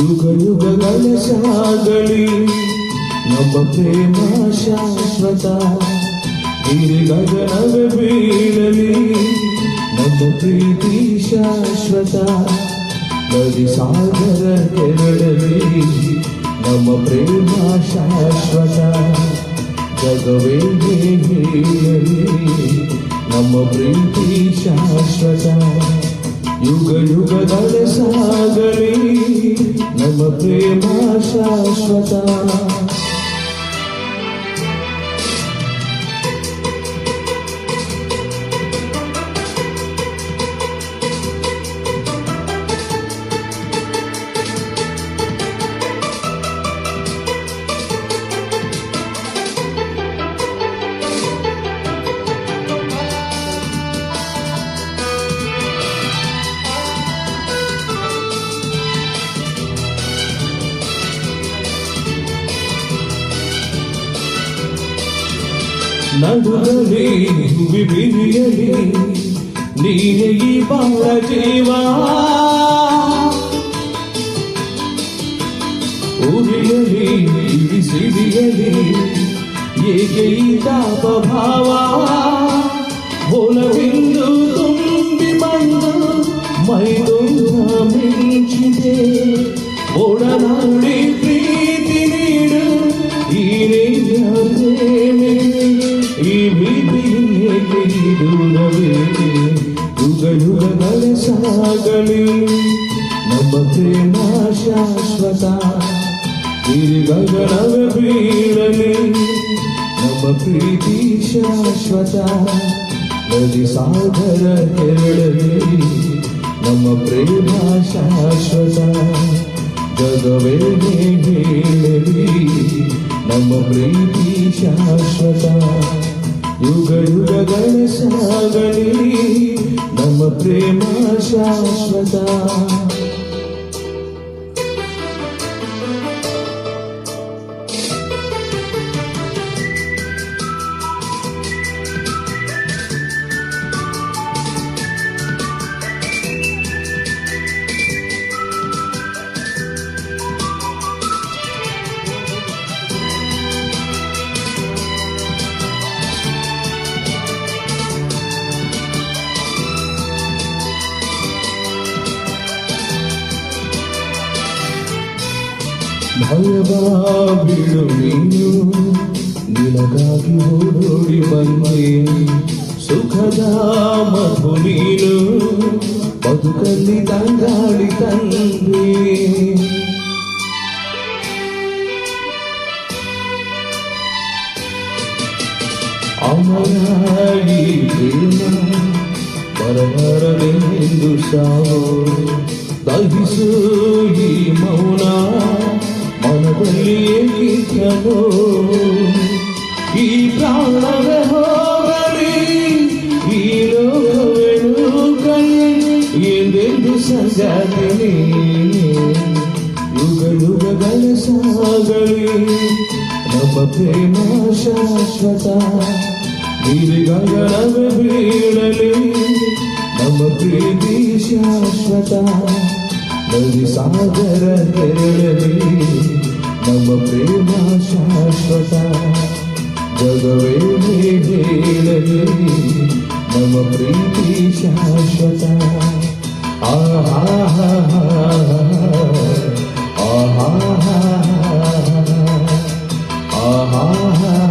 ಯುಗ ಯುಗಗಳ ಸಾಗಲಿ ನಮ್ಮ ಪ್ರೇಮ ಶಾಶ್ವತ. ಗಗನವೇ ಬೀಳಲಿ ನಮ್ಮ ಪ್ರೀತಿ ಶಾಶ್ವತ. ನದಿ ಸಾಗರ ಕೆರಳಲಿ ನಮ್ಮ ಪ್ರೇಮ ಶಾಶ್ವತ. ಜಗವೇ ಬೀಳಲಿ ನಮ್ಮ ಪ್ರೀತಿ ಶಾಶ್ವತ. ಯುಗ ಯುಗಗಳ ಸಾಗಲಿ ನಮ್ಮ ಪ್ರೇಮ ಶಾಶ್ವತ. ನಡುಗಲಿ ಬಿರಿಯಲಿ ನೀನೇ ಈ ಬಾಳ ಜೀವ. ಉರಿಯಲಿ ಸಿಡಿಯಲಿ ಏಕೆ ಈ ತಾಪ ಭಾವ. ಹೊಲವಿಂದು ತುಂಬಿ ಬಂದು ಮೈದೂರ ಮಿಂಚಿದೆ. ಒಡನಾಡಿ ಪ್ರೀತಿ ನೀಡು ಈ ಪ್ರೇಮೆ. ಈ ಭೀತಿಯೇಕೆ ದೂರವೇಕೆ. ಯುಗ ಯುಗಗಳ ಸಾಗಲಿ ನಮ್ಮ ಪ್ರೇಮ ಶಾಶ್ವತ. ಗಗನವೇ ಬೀಳಲಿ ನಮ್ಮ ಪ್ರೀತಿ ಶಾಶ್ವತ. ನದಿ ಸಾಗರ ಕೆರಳಲಿ ನಮ್ಮ ಪ್ರೇಮ ಶಾಶ್ವತ. ಜಗವೇ ಬೀಳಲಿ ನಮ್ಮ ಪ್ರೀತಿ ಶಾಶ್ವತ. ಯುಗ ಯುಗಗಳ ಸಾಗಲಿ ನಮ್ಮ ಪ್ರೇಮ ಶಾಶ್ವತ. ಭಯವ ಬಿಡು ನೀನು ನಿನಗಾಗಿ ಓಡೋಡಿ ಬಂದೆ. ಸುಖದ ಮಧು ನೀನು ಬದುಕಲ್ಲಿ ತಂಗಾಡಿ ತಂದೆ. ಅಮರಾಗಿ ಪ್ರೇಮ ಬರಬರದೆಂದು ಸಾವು. ದಹಿಸು ಈ ಮೌನ ಮನದಲ್ಲಿ ಏಕಿದ್ದನು. ಈ ಪ್ರಾಣವೇ ಹೋಗಲಿ ಈ ಲೋಕವೇನು ಕಲಿ ಎಂದೆಂದು ಸಂಗಾತಿನಿ. ಯುಗ ಯುಗಗಳ ಸಾಗಲಿ ನಮ್ಮ ಪ್ರೇಮ ಶಾಶ್ವತ. ಗಗನವೇ ಬೀಳಲಿ ನಮ್ಮ ಪ್ರೀತಿ ಶಾಶ್ವತ. ನದಿ ಸಾಗರ ಕೆರಳಲಿ ನಮ್ಮ ಪ್ರೇಮ ಶಾಶ್ವತ. ಜಗವೇ ಬೀಳಲಿ ನಮ್ಮ ಪ್ರೀತಿ ಶಾಶ್ವತ. ಆಹಾ ಆಹಾ ಆಹಾ